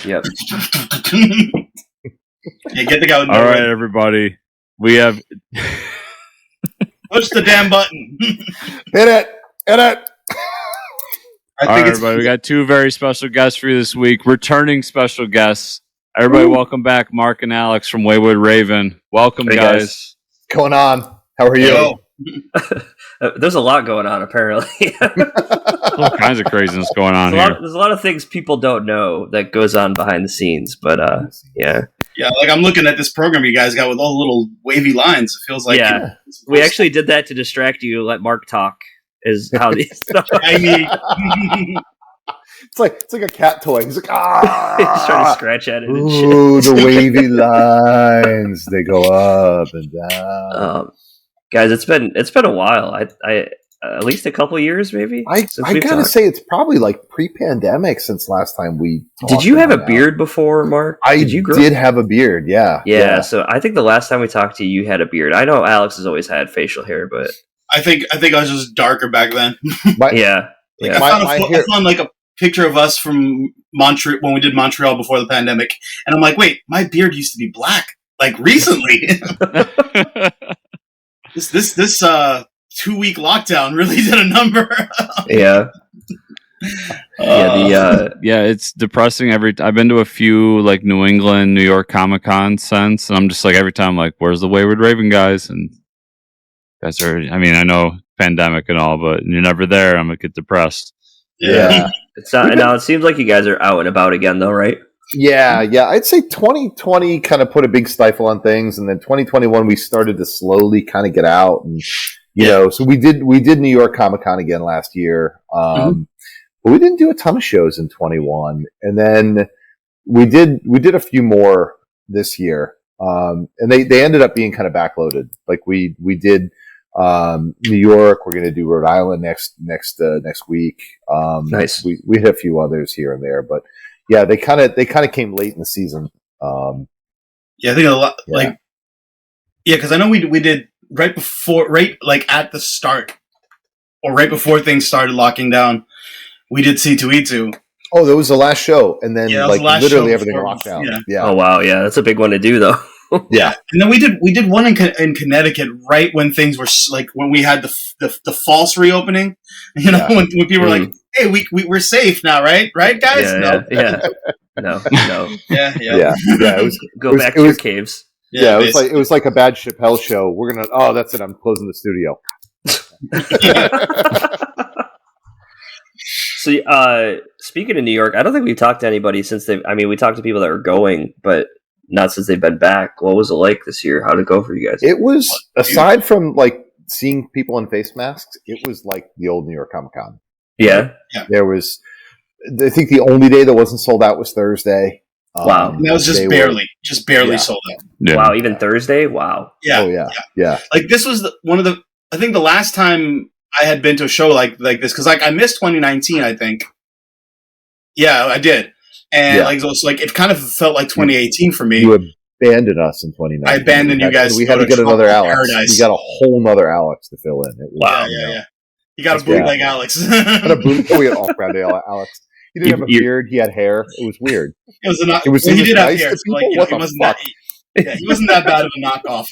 Yep. Yeah, get the guy with no All right, red. everybody. We have Push the damn button. Hit it. I all think right, it's everybody. We got two very special guests for you this week. Returning special guests. Everybody, welcome back, Mark and Alex from Wayward Raven. Welcome, Hey, guys. What's going on? How are you? Yo. There's a lot going on, apparently. All kinds of craziness going on here. There's a lot of things people don't know that goes on behind the scenes, but yeah. Yeah, like I'm looking at this program you guys got with all the little wavy lines. It feels like We actually did that to distract you. Let Mark talk. Is how these. I mean, It's like a cat toy. He's like, He's trying to scratch at it and shit. ooh, the wavy lines. They go up and down. Guys, it's been a while. I at least a couple years, maybe. I we've gotta talked. say, it's probably like pre-pandemic since last time we talked. Did you have a about beard before, Mark? I did you grow? did have a beard, yeah. Yeah, so I think the last time we talked to you, you had a beard. I know Alex has always had facial hair, but I think I was just darker back then. yeah. Like, I found like a picture of us from Montreal when we did Montreal before the pandemic, and I'm like, wait, my beard used to be black like recently. this 2-week lockdown really did a number. Yeah. Yeah, it's depressing. I've been to a few like New England, New York Comic Con since, and I'm just like every time like, where's the Wayward Raven guys? And guys are. I mean, I know pandemic and all, but you're never there. I'm gonna get depressed. Yeah. It's not. Now it seems like you guys are out and about again, though, right? Yeah. I'd say 2020 kind of put a big stifle on things, and then 2021 we started to slowly kind of get out, and you know, so we did New York Comic Con again last year, but we didn't do a ton of shows in 21, and then we did a few more this year, and they ended up being kind of backloaded. Like we did New York, we're going to do Rhode Island next week. Nice. We hit a few others here and there, but yeah, they kind of came late in the season. Yeah, I think a lot. Like, yeah, because I know we did right at the start, or right before things started locking down. We did C2E2. Oh, that was the last show, and then like literally everything before, locked down. Yeah. Yeah. Oh wow, yeah, that's a big one to do, though. Yeah. And then we did one in Connecticut right when things were like when we had the false reopening. You know, when people were like, "Hey, we're safe now, right? Right, guys?" No. Yeah. It was Go back to your caves. Yeah, it was like a bad Chappelle show. We're gonna. Oh, that's it. I'm closing the studio. So, speaking of New York, I don't think we've talked to anybody since they've. I mean, we talked to people that were going, but not since they've been back. What was it like this year? How did it go for you guys? It was, aside from like seeing people in face masks, it was like the old New York Comic Con. Yeah. There was, I think the only day that wasn't sold out was Thursday. Wow. And that was just barely sold out. Yeah. Wow, even Thursday? Wow. Yeah. Oh yeah. Like this was I think the last time I had been to a show like this, because like I missed 2019, I think. Yeah, I did. And it kind of felt like 2018 for me. You abandoned us in 2019. I abandoned you guys. We had to get another Alex. Paradise. We got a whole nother Alex to fill in. Wow. Yeah. You got a bootleg Alex. We had off-brand Alex. He didn't have a beard. He had hair. It was weird. He did have hair. So like, he wasn't that bad of a knockoff.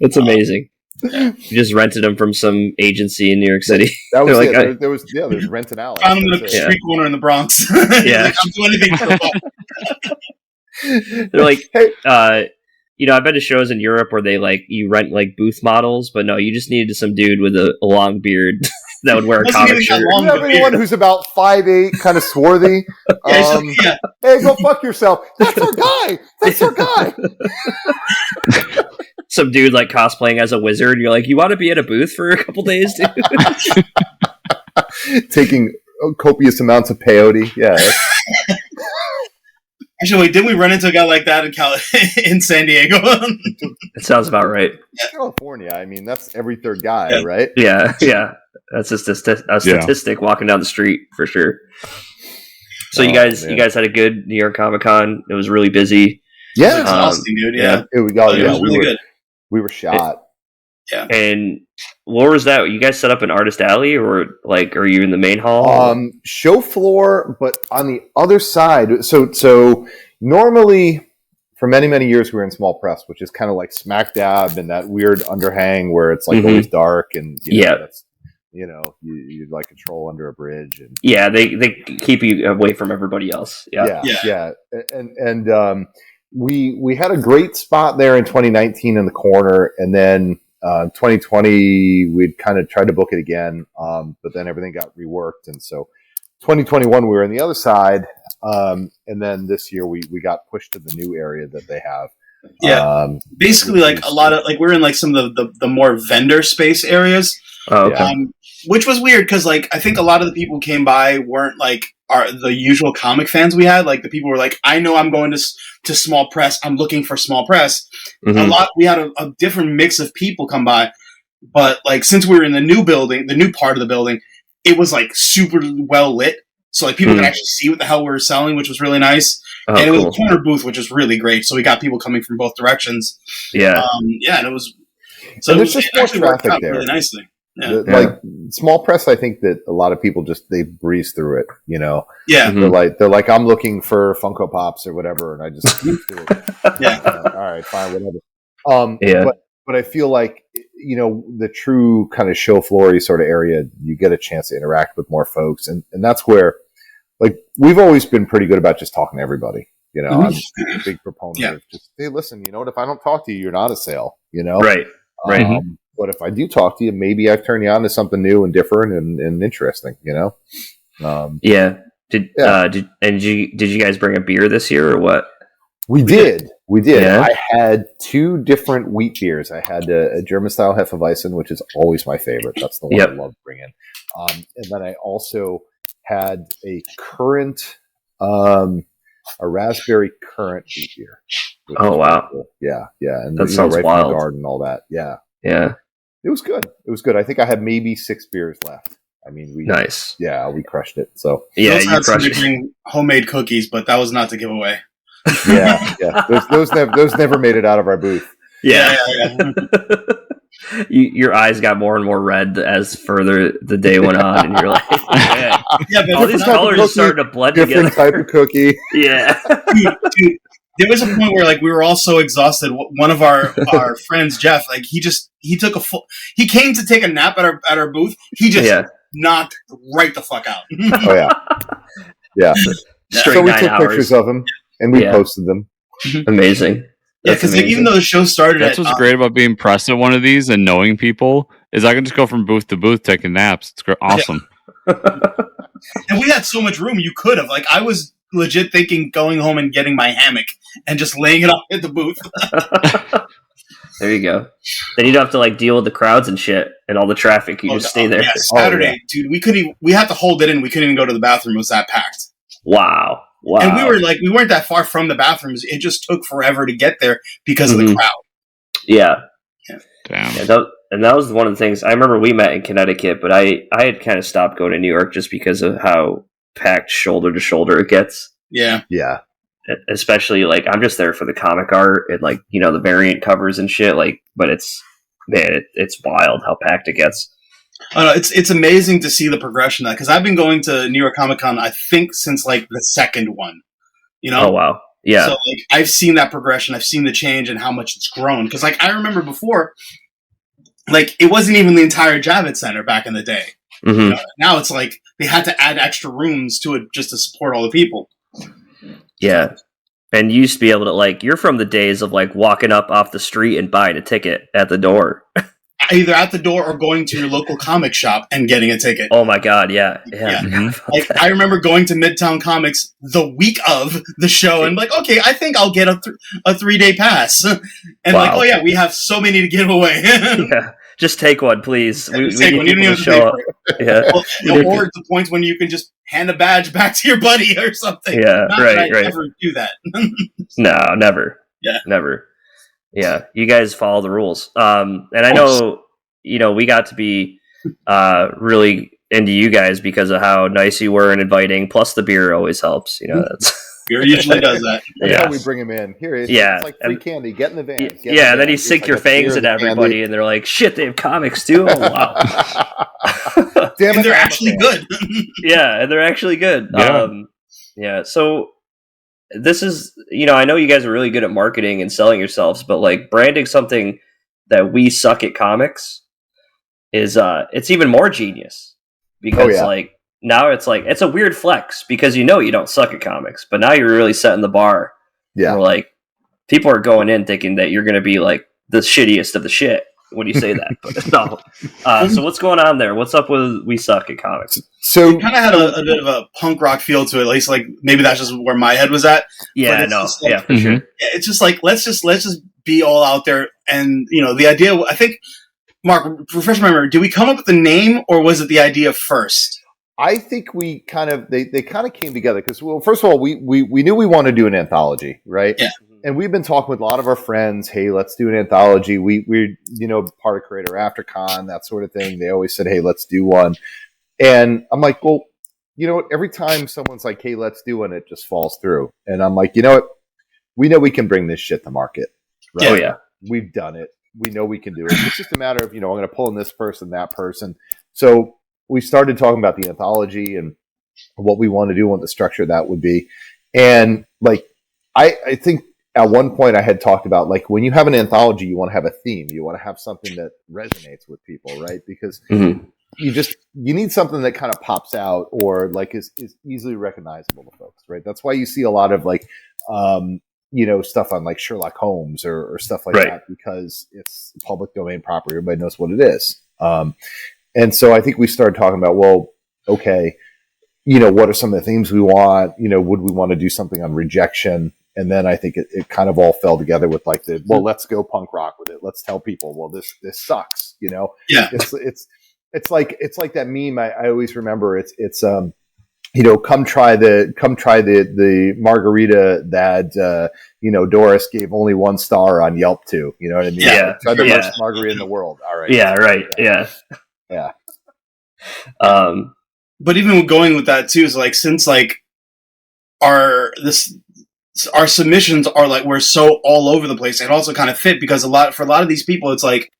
That's amazing. You just rented him from some agency in New York City. That was like, it. There's Rent and Alex. Found him in a street corner in the Bronx. Yeah. Like, I'll do anything for fun. They're like, Hey. I've been to shows in Europe where they like you rent like booth models, but no, you just needed some dude with a long beard that would wear a comic shirt. You have anyone who's about 5'8", kind of swarthy? Hey, go fuck yourself. That's our guy. Some dude like cosplaying as a wizard. You're like, you want to be at a booth for a couple days, dude? Taking copious amounts of peyote. Yeah. Actually, wait, didn't we run into a guy like that in San Diego? That sounds about right. California, I mean, that's every third guy, right? Yeah. That's just a statistic walking down the street for sure. So you guys had a good New York Comic Con. It was really busy. Yeah, exhausting, dude. Yeah, it was really good. We were shot. Yeah, and what was that? You guys set up an artist alley, or like, are you in the main hall? Show floor, but on the other side. So normally, for many, many years, we were in small press, which is kind of like smack dab in that weird underhang where it's like always dark and that's, you like a troll under a bridge. And yeah, they keep you away from everybody else. Yeah. And we had a great spot there in 2019 in the corner, and then 2020 we'd kind of tried to book it again, but then everything got reworked, and so 2021 we were on the other side, and then this year we got pushed to the new area that they have. Basically like a lot of like we're in like some of the more vendor space areas. Oh, okay. Which was weird because like I think a lot of the people who came by weren't like the usual comic fans we had. Like the people were like, I know I'm going to small press. I'm looking for small press. We had a different mix of people come by, but like since we were in the new building, the new part of the building, it was like super well lit, so like people could actually see what the hell we were selling, which was really nice. And it was a corner booth, which was really great. So we got people coming from both directions. Yeah, and it was. So and there's just more traffic there. Really nicely. Yeah. Like small press, I think that a lot of people they breeze through it. Yeah, they're like I'm looking for Funko Pops or whatever, and I just breeze through it. All right, fine, whatever. But I feel like the true kind of show floory sort of area, you get a chance to interact with more folks, and that's where like we've always been pretty good about just talking to everybody. I'm a big proponent of just, hey, listen, what, if I don't talk to you, you're not a sale. Right. But if I do talk to you, maybe I've turned you on to something new and different and interesting, Did you guys bring a beer this year or what? We did. Yeah. I had 2 different wheat beers. I had a German style Hefeweizen, which is always my favorite. That's the one I love bringing. And then I also had a raspberry currant wheat beer. Oh wow! Cool. Yeah, and that sounds right wild. from the garden and all that. Yeah. It was good. I think I had maybe 6 beers left. I mean, nice. Yeah, we crushed it. So you crushed it. Homemade cookies, but that was not to give away. Yeah. Those never made it out of our booth. Yeah. Your eyes got more and more red as further the day went on, and you're like, man, all these colors are starting to blend together. Different type of cookie. Yeah. Dude, there was a point where like we were all so exhausted. One of our friends, Jeff, like he came to take a nap at our booth. He just knocked right the fuck out. Oh yeah. Straight so we 9 took hours. Pictures of him and we posted them. Amazing. Yeah, because like, even though the show started, that's what's great about being pressed at one of these and knowing people is I can just go from booth to booth taking naps. It's great, awesome. And we had so much room. You could have I was legit thinking going home and getting my hammock and just laying it up at the booth. There you go. Then you don't have to deal with the crowds and shit and all the traffic. You just stay there. Yeah, Saturday, dude. We had to hold it in. We couldn't even go to the bathroom. It was that packed. Wow. And we weren't that far from the bathrooms. It just took forever to get there because of the crowd. Yeah. Damn. Yeah, that was one of the things. I remember we met in Connecticut, but I had kind of stopped going to New York just because of how packed shoulder to shoulder it gets. Yeah. Especially I'm just there for the comic art and the variant covers and shit. But it's wild how packed it gets. It's amazing to see the progression of that because I've been going to New York Comic Con I think since the second one. Oh wow. Yeah. So I've seen that progression. I've seen the change and how much it's grown. Because I remember before, it wasn't even the entire Javits Center back in the day. Mm-hmm. Now it's they had to add extra rooms to it just to support all the people. Yeah. And you used to be able to you're from the days of walking up off the street and buying a ticket at the door. Either at the door or going to your local comic shop and getting a ticket. Oh my god, yeah. Mm-hmm. I remember going to Midtown Comics the week of the show and okay, I think I'll get a 3-day pass. And we have so many to give away. Yeah, just take one, please. We need people to show up. Yeah. Or the point when you can just hand a badge back to your buddy or something. Yeah, Not right. that I never do that. No, never. Yeah, never. Yeah, you guys follow the rules. And I know, we got to be really into you guys because of how nice you were and inviting. Plus, the beer always helps. That's Beer usually does that. That's how we bring him in. Here, it's like free candy. Get in the van. Yeah, and then you sink your fangs into everybody, and they're like, "Shit, they have comics too." Oh wow! Damn it, they're actually good. Yeah, and they're actually good. Yeah. So this is, I know you guys are really good at marketing and selling yourselves, but like branding something that we suck at comics is it's even more genius because like now it's like it's a weird flex because you don't suck at comics, but now you're really setting the bar. Yeah, where, like people are going in thinking that you're going to be like the shittiest of the shit when you say that. But no. So what's going on there? What's up with We Suck at Comics? So it kind of had a bit of a punk rock feel to it. At least like maybe that's just where my head was at. Yeah, no, like, for sure. Yeah, it's just like let's just be all out there, and the idea. I think, Mark, refresh my memory. Did we come up with the name, or was it the idea first? I think we kind of they kind of came together because, well, first of all, we knew we wanted to do an anthology, right? Yeah. And we've been talking with a lot of our friends. Hey, let's do an anthology. We're part of Creator After Con, that sort of thing. They always said, hey, let's do one. And I'm like, well, you know what? Every time someone's like, hey, let's do one, it just falls through. And I'm like, you know what? We know we can bring this shit to market. Right? Oh, yeah. We've done it. We know we can do it. It's just a matter of, I'm going to pull in this person, that person. So we started talking about the anthology and what we want to do, what the structure of that would be. And like, I think at one point I had talked about like when you have an anthology, you want to have a theme. You want to have something that resonates with people, right? Because you need something that kind of pops out or like is easily recognizable to folks, right? That's why you see a lot of like, stuff on like Sherlock Holmes or stuff like that because it's public domain property. Everybody knows what it is. And so I think we started talking about, well, okay, what are some of the themes we want? Would we want to do something on rejection? And then I think it kind of all fell together with like let's go punk rock with it. Let's tell people, well, this sucks, Yeah. It's like that meme. I always remember it's come try the margarita that, Doris gave only 1 star on Yelp to, you know what I mean? Yeah. Try the worst margarita in the world. All right. Yeah. Right. Yeah. Yeah. But even going with that too is like, since like our submissions are like, we're so all over the place and also kind of fit because for a lot of these people, it's like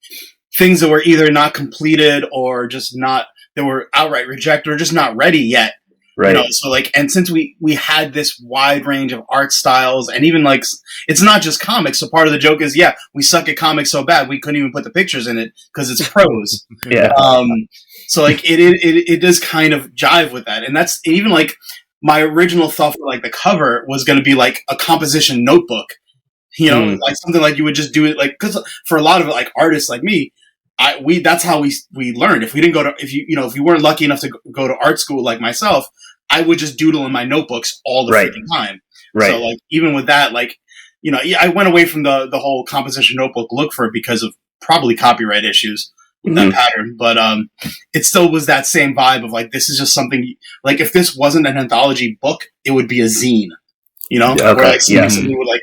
things that were either not completed or just not, they were outright rejected or just not ready yet. Right. So like, and since we had this wide range of art styles and even like, it's not just comics. So part of the joke is, we suck at comics so bad we couldn't even put the pictures in it because it's prose. Yeah. So like it does kind of jive with that. And that's even like my original thought for like the cover was going to be like a composition notebook, like something like you would just do it like, cause for a lot of like artists like me, that's how we learned. If we didn't if you weren't lucky enough to go to art school like myself, I would just doodle in my notebooks all the freaking time. Right. So like, even with that, like, I went away from the whole composition notebook look for it because of probably copyright issues with that pattern. But, it still was that same vibe of like, this is just something like, if this wasn't an anthology book, it would be a zine, where like somebody would like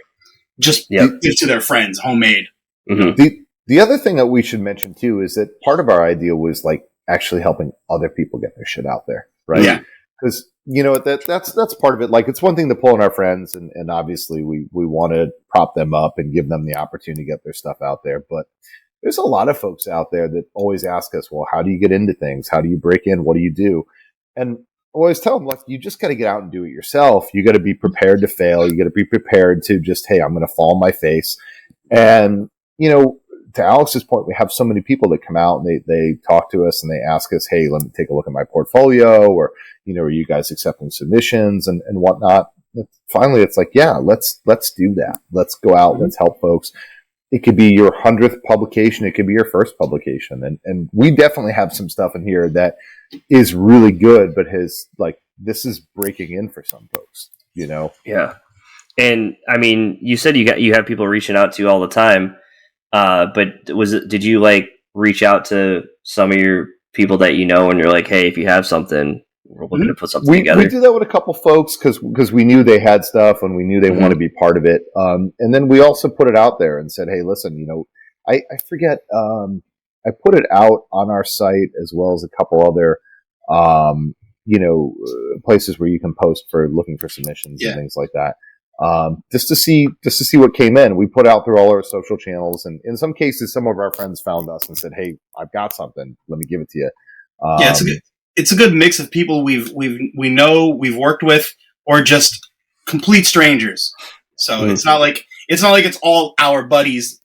just give to their friends, homemade. The other thing that we should mention too is that part of our idea was like actually helping other people get their shit out there, right? Yeah. Because that's part of it. Like it's one thing to pull in our friends, and obviously we want to prop them up and give them the opportunity to get their stuff out there. But there's a lot of folks out there that always ask us, well, how do you get into things? How do you break in? What do you do? And I always tell them, like, you just got to get out and do it yourself. You got to be prepared to fail. You got to be prepared to just, hey, I'm going to fall on my face. And to Alex's point, we have so many people that come out and they talk to us and they ask us, hey, let me take a look at my portfolio, or, are you guys accepting submissions and whatnot? And finally, it's like, yeah, let's do that. Let's go out. Let's help folks. It could be your 100th publication. It could be your first publication. And we definitely have some stuff in here that is really good, but this is breaking in for some folks, Yeah. And I mean, you said you have people reaching out to you all the time. But did you like reach out to some of your people that and you're like, hey, if you have something, we're looking to put something together? We do that with a couple folks because we knew they had stuff and we knew they want to be part of it. And then we also put it out there and said, hey, listen, I forget, I put it out on our site as well as a couple other places where you can post for looking for submissions Yeah. and things like that. Just to see what came in. We put out through all our social channels, and in some cases, some of our friends found us and said, "Hey, I've got something. Let me give it to you." Yeah, it's a good mix of people we know, we've worked with, or just complete strangers. So it's not like it's all our buddies.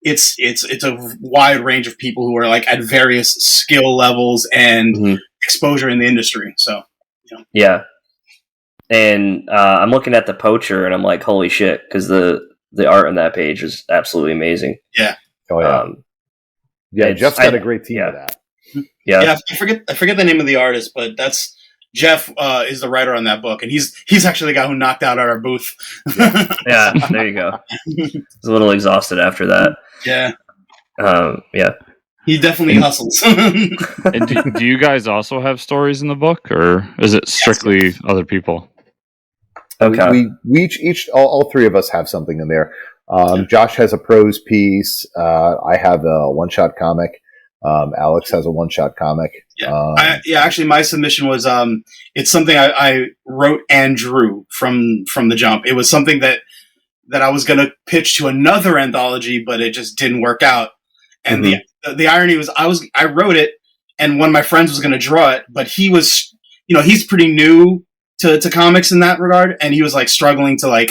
It's a wide range of people who are like at various skill levels and exposure in the industry. So yeah. And I'm looking at the poacher, and I'm like, holy shit, because the art on that page is absolutely amazing. Yeah. Oh yeah. Yeah, Jeff's got a great team of that. Yeah. I forget the name of the artist, but that's Jeff is the writer on that book, and he's actually the guy who knocked out our booth. Yeah, there you go. He's a little exhausted after that. Yeah. Yeah. He definitely hustles. And do you guys also have stories in the book, or is it strictly other people? Okay. We each all three of us have something in there. Josh has a prose piece. I have a one-shot comic. Alex has a one-shot comic. Yeah. Actually, my submission was it's something I wrote and drew from the jump. It was something that I was going to pitch to another anthology, but it just didn't work out. And the irony was I wrote it, and one of my friends was going to draw it, but he was, he's pretty new to comics in that regard, and he was like struggling to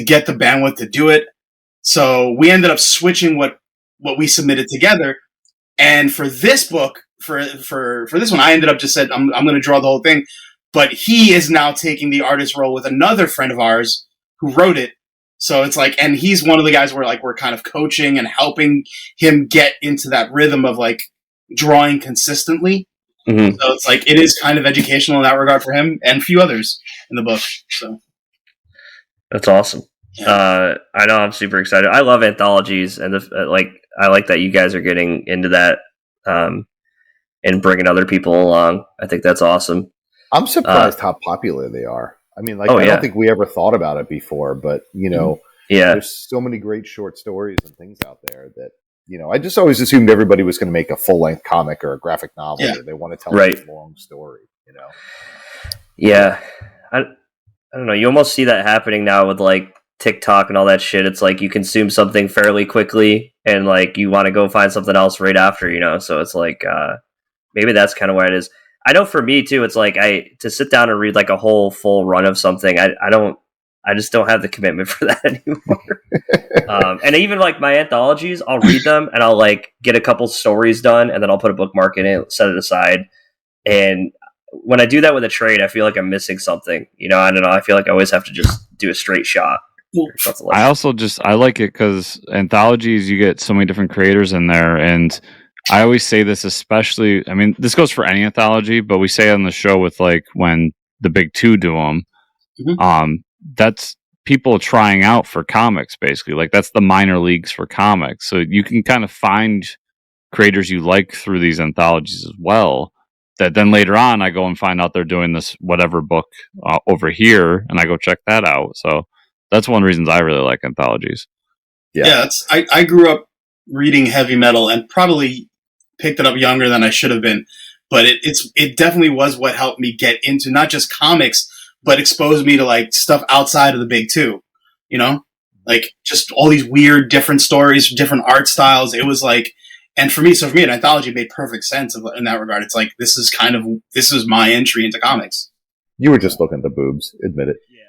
get the bandwidth to do it. So we ended up switching what we submitted together. And for this book, for this one, I ended up just said, I'm going to draw the whole thing. But he is now taking the artist role with another friend of ours who wrote it. So it's like, and he's one of the guys where like we're kind of coaching and helping him get into that rhythm of like drawing consistently. So it's like, it is kind of educational in that regard for him and a few others in the book. So that's awesome. Yeah. I know I'm super excited. I love anthologies, and I like that you guys are getting into that and bringing other people along. I think that's awesome. I'm surprised how popular they are. I mean, I don't think we ever thought about it before, but there's so many great short stories and things out there that I just always assumed everybody was going to make a full-length comic or a graphic novel, or they want to tell a long story. Yeah, I don't know. You almost see that happening now with like TikTok and all that shit. It's like you consume something fairly quickly, and like you want to go find something else right after, So it's like maybe that's kind of why it is. I know for me too, it's like to sit down and read like a whole full run of something. I just don't have the commitment for that anymore. And even like my anthologies, I'll read them and I'll like get a couple stories done, and then I'll put a bookmark in it, set it aside. And when I do that with a trade, I feel like I'm missing something. I don't know. I feel like I always have to just do a straight shot. I like it because anthologies, you get so many different creators in there, and I always say this, especially, I mean, this goes for any anthology, but we say on the show with like when the big two do them, that's people trying out for comics, basically. Like that's the minor leagues for comics. So you can kind of find creators you like through these anthologies as well. That then later on, I go and find out they're doing this whatever book over here, and I go check that out. So that's one of the reasons I really like anthologies. Yeah, I grew up reading heavy metal and probably picked it up younger than I should have been, but it definitely was what helped me get into not just comics, but exposed me to like stuff outside of the big two, like just all these weird different stories, different art styles. It was like, and for me, an anthology made perfect sense in that regard. It's like, this is my entry into comics. You were just looking at the boobs, admit it. Yeah.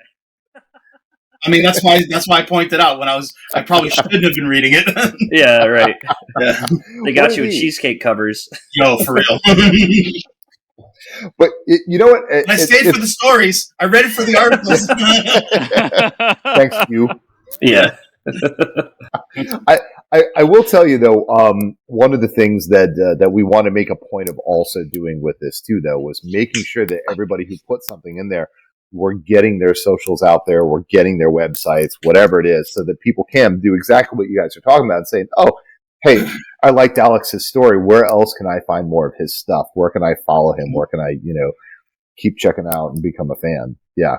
I mean, that's why I pointed out when I probably shouldn't have been reading it. Yeah, right. Yeah. They got you with cheesecake covers. Yo, for real. But you know what? I stayed for the stories. I read it for the articles. Thanks, you. Yeah. I will tell you though, one of the things that we want to make a point of also doing with this too, though, was making sure that everybody who put something in there, we're getting their socials out there, we're getting their websites, whatever it is, so that people can do exactly what you guys are talking about and saying, oh, hey, I liked Alex's story. Where else can I find more of his stuff? Where can I follow him? Where can I, keep checking out and become a fan? Yeah.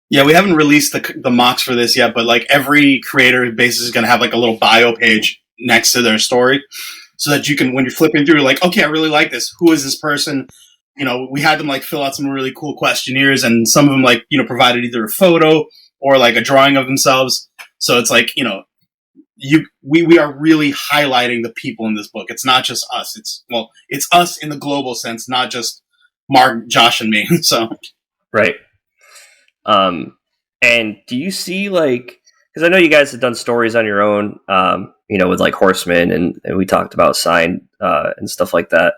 Yeah, we haven't released the mocks for this yet, but like every creator basically is going to have like a little bio page next to their story, so that you can, when you're flipping through, you're like, okay, I really like this. Who is this person? we had them like fill out some really cool questionnaires, and some of them like, provided either a photo or like a drawing of themselves. So it's like, we are really highlighting the people in this book. It's not just us. It's us in the global sense, not just Mark, Josh, and me. So right. And do you see because I know you guys have done stories on your own, with like Horseman and we talked about Sign and stuff like that.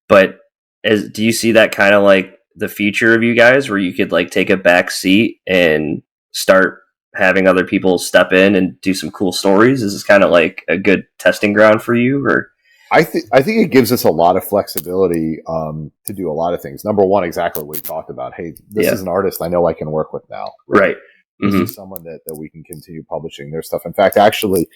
But do you see that kind of like the future of you guys, where you could like take a back seat and start having other people step in and do some cool stories? Is this kind of like a good testing ground for you, or? I think it gives us a lot of flexibility to do a lot of things. Number one, exactly what we talked about. Hey, this is an artist I know I can work with now. Right. This is someone that we can continue publishing their stuff. In fact, actually,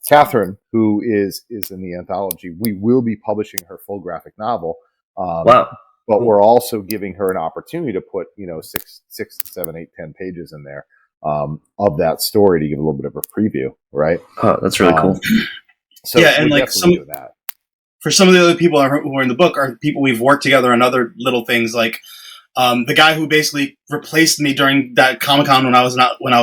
Catherine, who is in the anthology, we will be publishing her full graphic novel. Wow. But we're also giving her an opportunity to put, 6, 7, 8, 10 pages in there of that story to give a little bit of a preview, right? Oh, that's really cool. So yeah, and like for some of the other people who are in the book are people we've worked together on other little things, like the guy who basically replaced me during that Comic-Con when I was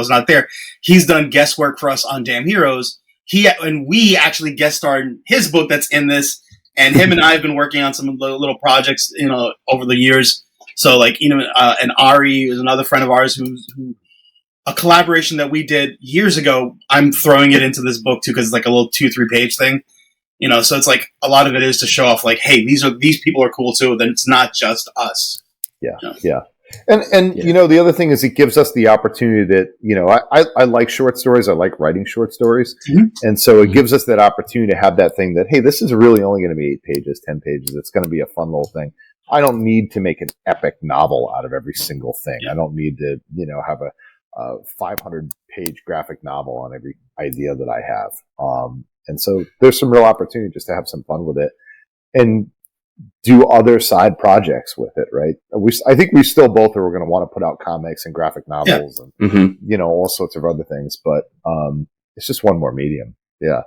not there. He's done guest work for us on Damn Heroes. We actually guest starred in his book that's in this, and him and I have been working on some little projects, over the years. So like, and Ari is another friend of ours who a collaboration that we did years ago. I'm throwing it into this book too, because it's like a little 2-3 page thing. So it's like a lot of it is to show off, like, hey, these people are cool too. Then it's not just us. Yeah. And the other thing is it gives us the opportunity that, I like short stories. I like writing short stories. Mm-hmm. And so it gives us that opportunity to have that thing that, hey, this is really only going to be 8 pages, 10 pages. It's going to be a fun little thing. I don't need to make an epic novel out of every single thing. I don't need to, have a 500-page graphic novel on every idea that I have. And so there's some real opportunity just to have some fun with it and do other side projects with it, right? I think we still both are going to want to put out comics and graphic novels and, all sorts of other things, but it's just one more medium. Yeah.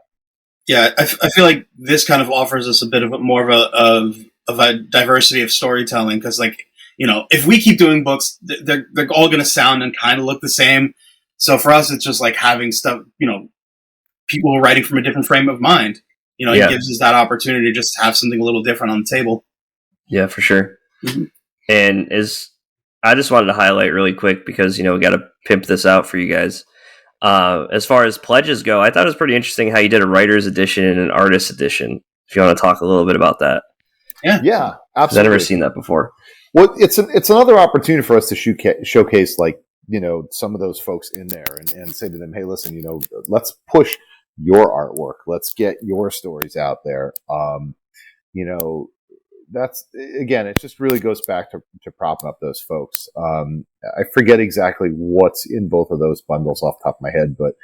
Yeah, I feel like this kind of offers us a bit of more of a diversity of storytelling, because like, if we keep doing books, they're all going to sound and kind of look the same. So for us, it's just like having stuff, people who are writing from a different frame of mind. It gives us that opportunity to just have something a little different on the table. Yeah, for sure. Mm-hmm. And I just wanted to highlight really quick, because, we got to pimp this out for you guys. As far as pledges go, I thought it was pretty interesting how you did a writer's edition and an artist edition. If you want to talk a little bit about that. Yeah, absolutely. I've never seen that before. Well, it's another opportunity for us to showcase, like, some of those folks in there and say to them, hey, listen, let's push your artwork. Let's get your stories out there. That's, again, it just really goes back to propping up those folks. I forget exactly what's in both of those bundles off the top of my head, but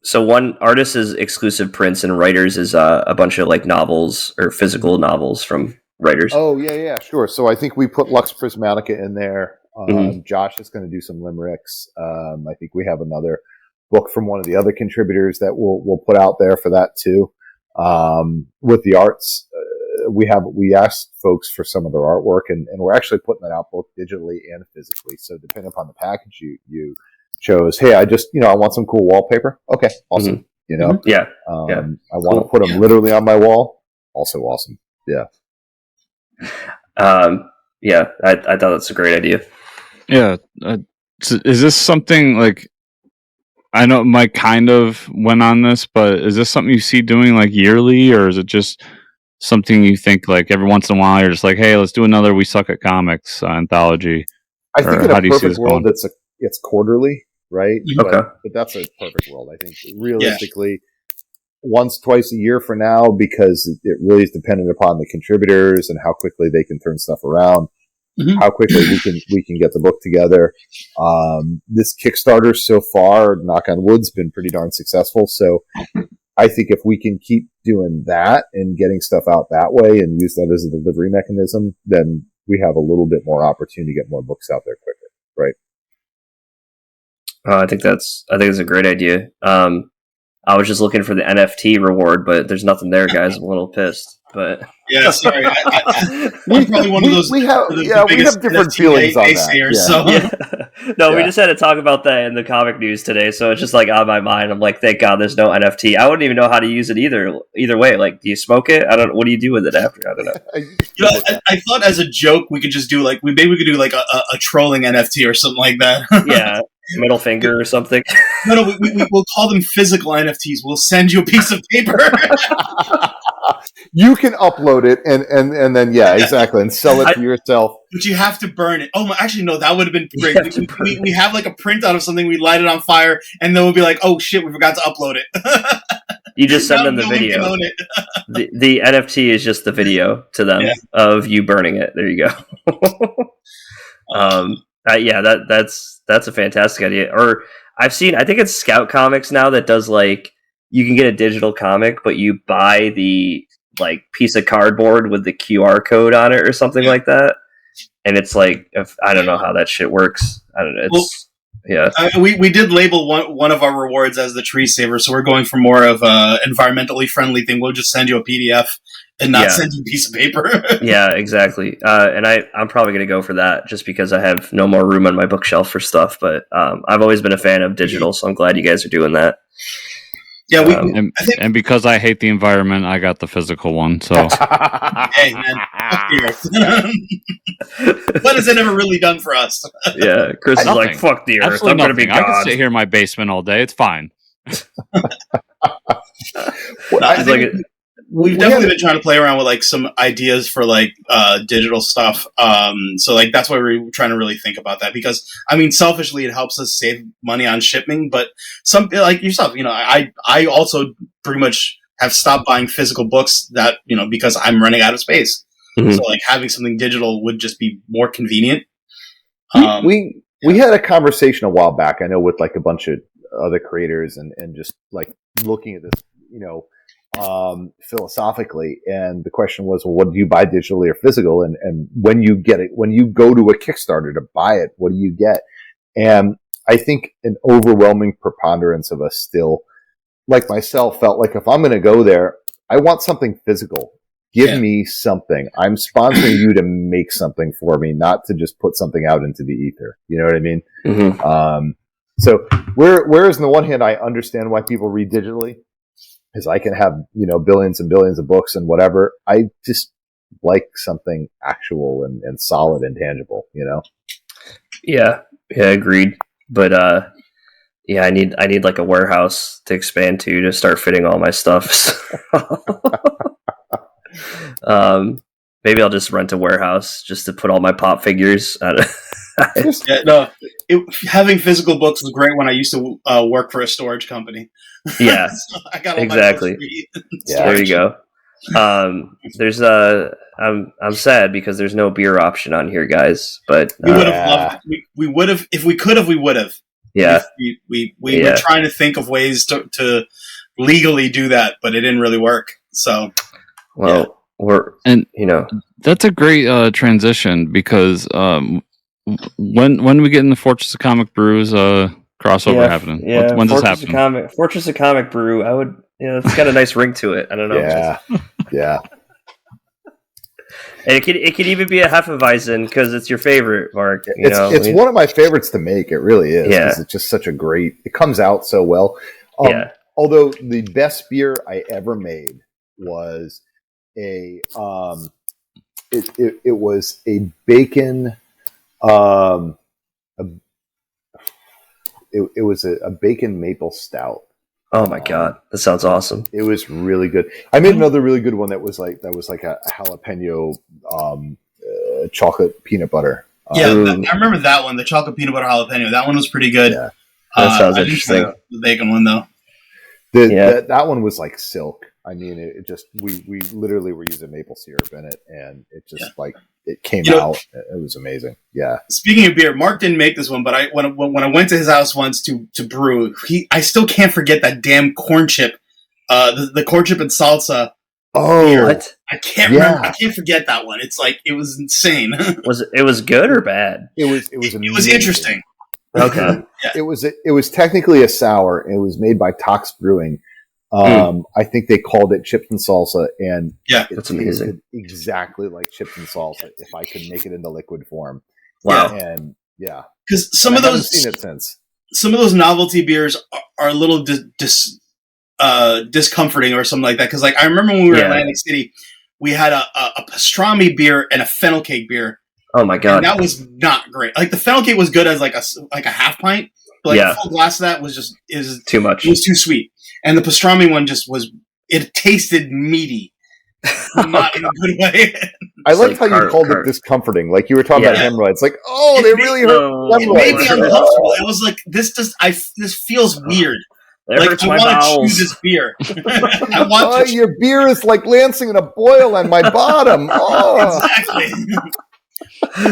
so one artist is exclusive prints and writers is a bunch of like novels or physical novels from writers. Oh yeah, sure. So I think we put Lux Prismatica in there. Josh is going to do some limericks. I think we have another book from one of the other contributors that we'll put out there for that too. With the arts, we asked folks for some of their artwork, and we're actually putting that out both digitally and physically. So depending upon the package you chose, hey, I want some cool wallpaper. Okay, awesome. Yeah. I want to put them literally on my wall. Also awesome. Yeah. I thought that's a great idea. Yeah. So is this something like, I know Mike kind of went on this, but is this something you see doing like yearly, or is it just something you think like every once in a while you're just like, hey, let's do another We Suck at Comics anthology? I think in a perfect world it's quarterly, right? Okay. But that's a perfect world. I think realistically, once, twice a year for now, because it really is dependent upon the contributors and how quickly they can turn stuff around. Mm-hmm. How quickly we can get the book together. This Kickstarter so far, knock on wood's been pretty darn successful. So I think if we can keep doing that and getting stuff out that way and use that as a delivery mechanism, then we have a little bit more opportunity to get more books out there quicker, right? I think it's a great idea. I was just looking for the NFT reward, but there's nothing there, guys. I'm a little pissed, but Yeah, sorry. I'm probably one of those. We have different NFT feelings on that. So. Yeah. No, we just had to talk about that in the comic news today, so it's just like on my mind. I'm like, thank God there's no NFT. I wouldn't even know how to use it either way. Like, do you smoke it? I don't. What do you do with it after? I don't know. I thought as a joke we could just do like we could do like a trolling NFT or something like that. Yeah. Middle finger or something. No, we'll call them physical NFTs. We'll send you a piece of paper. You can upload it and then exactly, and sell it to yourself. But you have to burn it. Oh, actually, no, that would have been great. We have like a printout of something. We light it on fire, and then we'll be like, "Oh shit, we forgot to upload it." You just send them the video. The NFT is just the video to them of you burning it. There you go. That's a fantastic idea. Or I think it's Scout Comics now that does like you can get a digital comic, but you buy the like piece of cardboard with the QR code on it or something like that. And it's like I don't know how that shit works. I don't know. We did label one of our rewards as the tree saver, so we're going for more of a environmentally friendly thing. We'll just send you a PDF and not send you a piece of paper. Yeah, exactly. And I'm probably going to go for that just because I have no more room on my bookshelf for stuff. But I've always been a fan of digital, so I'm glad you guys are doing that. Yeah, and because I hate the environment, I got the physical one. So, hey man, fuck the earth. What has it ever really done for us? Yeah, Chris is like, fuck the earth. Absolutely I'm going to be God. I can sit here in my basement all day. It's fine. We've definitely been trying to play around with like some ideas for like digital stuff. So like that's why we're trying to really think about that, because I mean, selfishly, it helps us save money on shipping. But some like yourself, I also pretty much have stopped buying physical books that because I'm running out of space. Mm-hmm. So like having something digital would just be more convenient. We had a conversation a while back, I know, with like a bunch of other creators and just like looking at this, philosophically, and the question was, well, what do you buy digitally or physical? And when you get it, when you go to a Kickstarter to buy it, what do you get? And I think an overwhelming preponderance of us still, like myself, felt like if I'm going to go there, I want something physical. Give me something. I'm sponsoring you to make something for me, not to just put something out into the ether. You know what I mean? Mm-hmm. So whereas on the one hand, I understand why people read digitally, because I can have, billions and billions of books and whatever. I just like something actual and solid and tangible, Yeah, agreed. But I need like a warehouse to expand to start fitting all my stuff. Maybe I'll just rent a warehouse just to put all my pop figures. Having physical books was great when I used to work for a storage company. Yeah, so I got all exactly. There you go. There's I'm sad because there's no beer option on here, guys. But we would have loved. We would have if we could have. We would have. Yeah, we were trying to think of ways to legally do that, but it didn't really work. So, that's a great transition, because when we get in the Fortress of Comic Brews crossover happening, when's this happening? Fortress of Comic Brew. I would, it's got a nice ring to it. I don't know. Yeah. And it could even be a Hefeweizen because it's your favorite, Mark. It's one of my favorites to make. It really is. Yeah. It's just such a great. It comes out so well. Although the best beer I ever made was it was a bacon. It was a bacon maple stout. Oh my god, that sounds awesome! It was really good. I made another really good one that was like a jalapeno chocolate peanut butter. I remember that one, the chocolate peanut butter jalapeno. That one was pretty good. Yeah, that sounds interesting. The bacon one though. That one was like silk. I mean, it just we literally were using maple syrup in it, and it just it came out. It was amazing. Yeah. Speaking of beer, Mark didn't make this one, but when I went to his house once to brew, I still can't forget that damn corn chip, the corn chip and salsa. Oh, beer. What? I can't remember. I can't forget that one. It's like, it was insane. Was it good or bad? It was interesting. Okay. It was technically a sour. It was made by Tox Brewing. I think they called it chips and salsa, and Yeah, it That's amazing. tasted exactly like chips and salsa if I could make it into liquid form. Wow. And yeah, because some And of I haven't those seen it since. some of those novelty beers are a little discomforting or something like that. Because like I remember when we were in Atlantic City, we had a pastrami beer and a fennel cake beer. Oh my god, and that was not great. Like the fennel cake was good as like a half pint, but like a full glass of that was just too much. It was too sweet, and the pastrami one just was. It tasted meaty, not in a good way. I liked how you called it discomforting. Like you were talking about hemorrhoids. Like, they really hurt. It made me uncomfortable. It was like this feels weird. Like I want to choose this beer. I want your beer is like lancing in a boil on my bottom. Oh, exactly.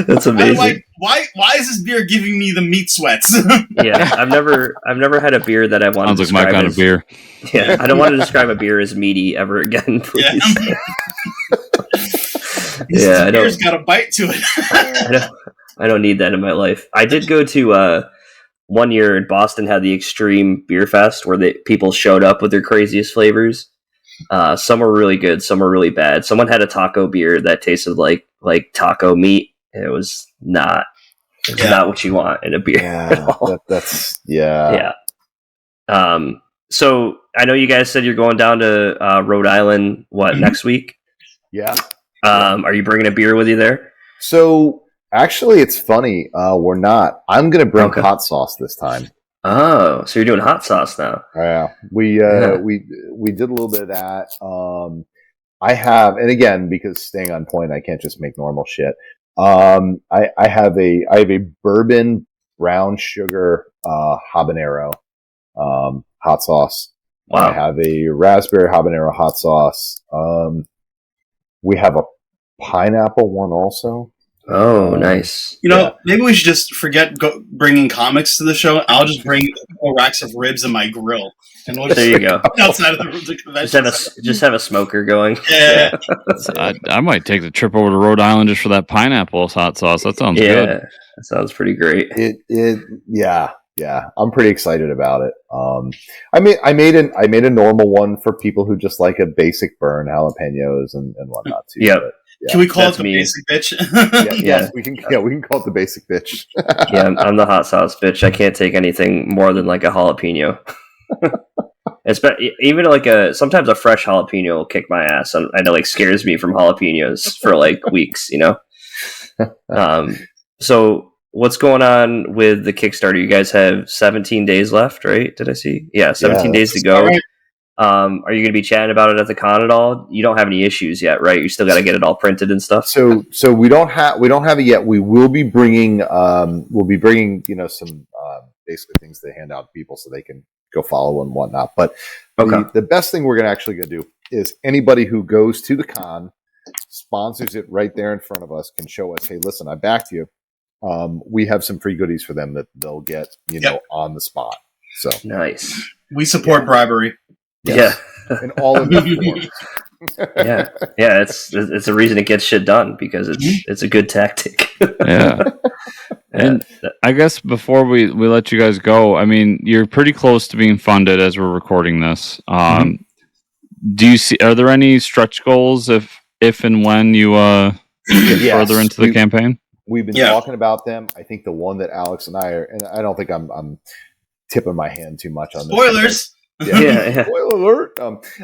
That's amazing. Why is this beer giving me the meat sweats? Yeah, I've never had a beer that I want to describe. Sounds like my kind of beer. Yeah, I don't want to describe a beer as meaty ever again, please. Yeah, I beer's got a bite to it. I don't need that in my life. I did go to 1 year in Boston, had the Extreme Beer Fest where people showed up with their craziest flavors. Some were really good, some were really bad. Someone had a taco beer that tasted like taco meat. And it was not what you want in a beer. Yeah. So I know you guys said you're going down to Rhode Island next week? Yeah. Are you bringing a beer with you there? So actually, it's funny. We're not. I'm going to bring hot sauce this time. Oh, so you're doing hot sauce now? Yeah, we did a little bit of that. I have, and again, because staying on point, I can't just make normal shit. I have a bourbon brown sugar habanero hot sauce. Wow. I have a raspberry habanero hot sauce. We have a pineapple one also. Oh, nice. Maybe we should just forget bringing comics to the show. I'll just bring 4 racks of ribs in my grill. And we'll there you go. Outside of the rooms of convention. Just have a smoker going. Yeah. I might take the trip over to Rhode Island just for that pineapple hot sauce. That sounds good. Yeah, that sounds pretty great. Yeah. I'm pretty excited about it. I made a normal one for people who just like a basic burn, jalapenos and whatnot too. Yep. Can we call it the basic bitch? Yeah, we can call it the basic bitch. Yeah, I'm the hot sauce bitch. I can't take anything more than like a jalapeno. Even sometimes a fresh jalapeno will kick my ass. I know, scares me from jalapenos for weeks. So what's going on with the Kickstarter? You guys have 17 days left, right? Did I see? Yeah, 17 days to go. Right. Are you going to be chatting about it at the con at all? You don't have any issues yet, right? You still got to get it all printed and stuff. So we don't have it yet. We will be bringing some basically things to hand out to people so they can go follow and whatnot. But the best thing we're actually going to do is anybody who goes to the con, sponsors it right there in front of us, can show us, hey, listen, I backed you. We have some free goodies for them that they'll get, on the spot. So nice. We support bribery. Yes. Yeah, in all of these forms. Yeah. It's a reason it gets shit done because it's a good tactic. Yeah. And I guess before we let you guys go, I mean, you're pretty close to being funded as we're recording this. Do you see? Are there any stretch goals if and when you get further into the campaign? We've been talking about them. I think the one that Alex and I are, and I don't think I'm tipping my hand too much on this. Spoilers. Yeah. Spoiler alert.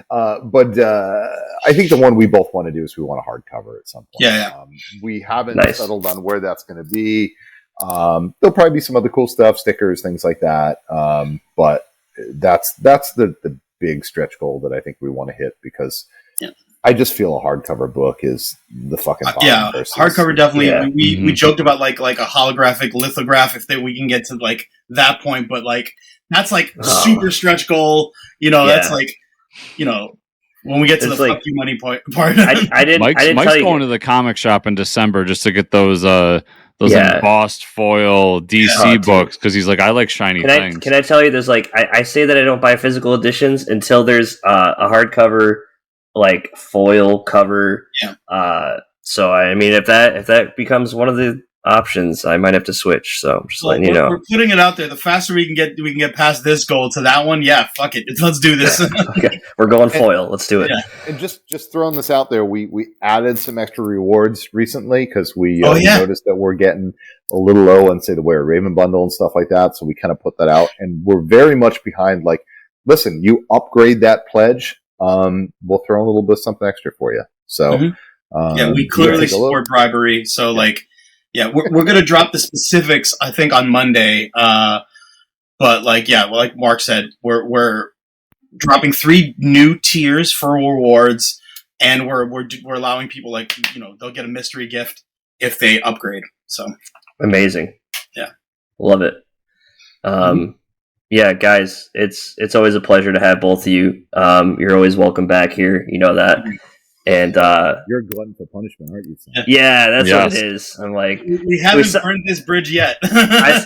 But I think the one we both want to do is we want a hardcover at some point. Yeah. We haven't settled on where that's going to be. There'll probably be some other cool stuff, stickers, things like that. But that's the big stretch goal that I think we want to hit because I just feel a hardcover book is the fucking bomb hardcover definitely. Yeah. We joked about like a holographic lithograph if we can get to that point, but that's super stretch goal. That's when we get to the fuck you money part. I didn't. Mike's going to the comic shop in December just to get those embossed foil DC books because he's like, I like shiny things. Can I tell you? There's I say that I don't buy physical editions until there's a hardcover foil cover. Yeah. So I mean, if that becomes one of the options, I might have to switch. So I'm just letting you know. We're putting it out there. The faster we can get past this goal to that one, yeah, fuck it. Let's do this. Okay. We're going foil. Let's do it. Yeah. And just throwing this out there, we added some extra rewards recently because we noticed that we're getting a little low on, say, the Wayward Raven bundle and stuff like that. So we kind of put that out, and we're very much behind. Like, listen, you upgrade that pledge, we'll throw a little bit of something extra for you. So we clearly support bribery. So we're gonna drop the specifics, I think, on Monday. But like Mark said, we're dropping 3 new tiers for rewards, and we're allowing people, like, they'll get a mystery gift if they upgrade. So amazing. Yeah. Love it. Yeah, guys, it's always a pleasure to have both of you. You're always welcome back here. You know that. And you're a glutton for punishment, aren't you, son? Yeah, that's what it is. I'm like, we haven't burned this bridge yet. I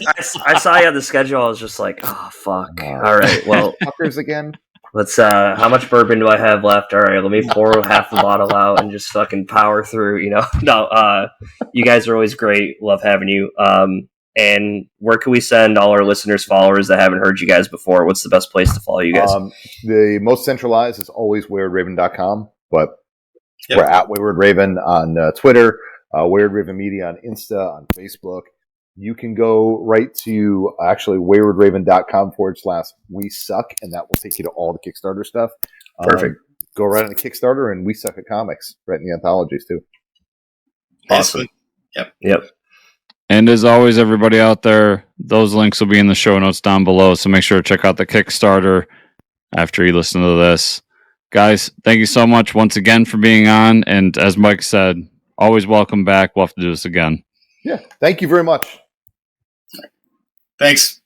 saw you on the schedule. I was just like, oh fuck. All right, well, fuckers again. Let's. How much bourbon do I have left? All right, let me pour half the bottle out and just fucking power through. No. You guys are always great. Love having you. And where can we send all our listeners, followers that haven't heard you guys before? What's the best place to follow you guys? The most centralized is always waywardraven.com, but we're at Wayward Raven on Twitter, Wayward Raven Media on Insta, on Facebook. You can go right to actually waywardraven.com/we suck, and that will take you to all the Kickstarter stuff. Perfect. Go right on the Kickstarter, and we suck at comics, right in the anthologies too. Awesome. Yep. And as always, everybody out there, those links will be in the show notes down below. So make sure to check out the Kickstarter after you listen to this. Guys, thank you so much once again for being on. And as Mike said, always welcome back. We'll have to do this again. Yeah. Thank you very much. Thanks.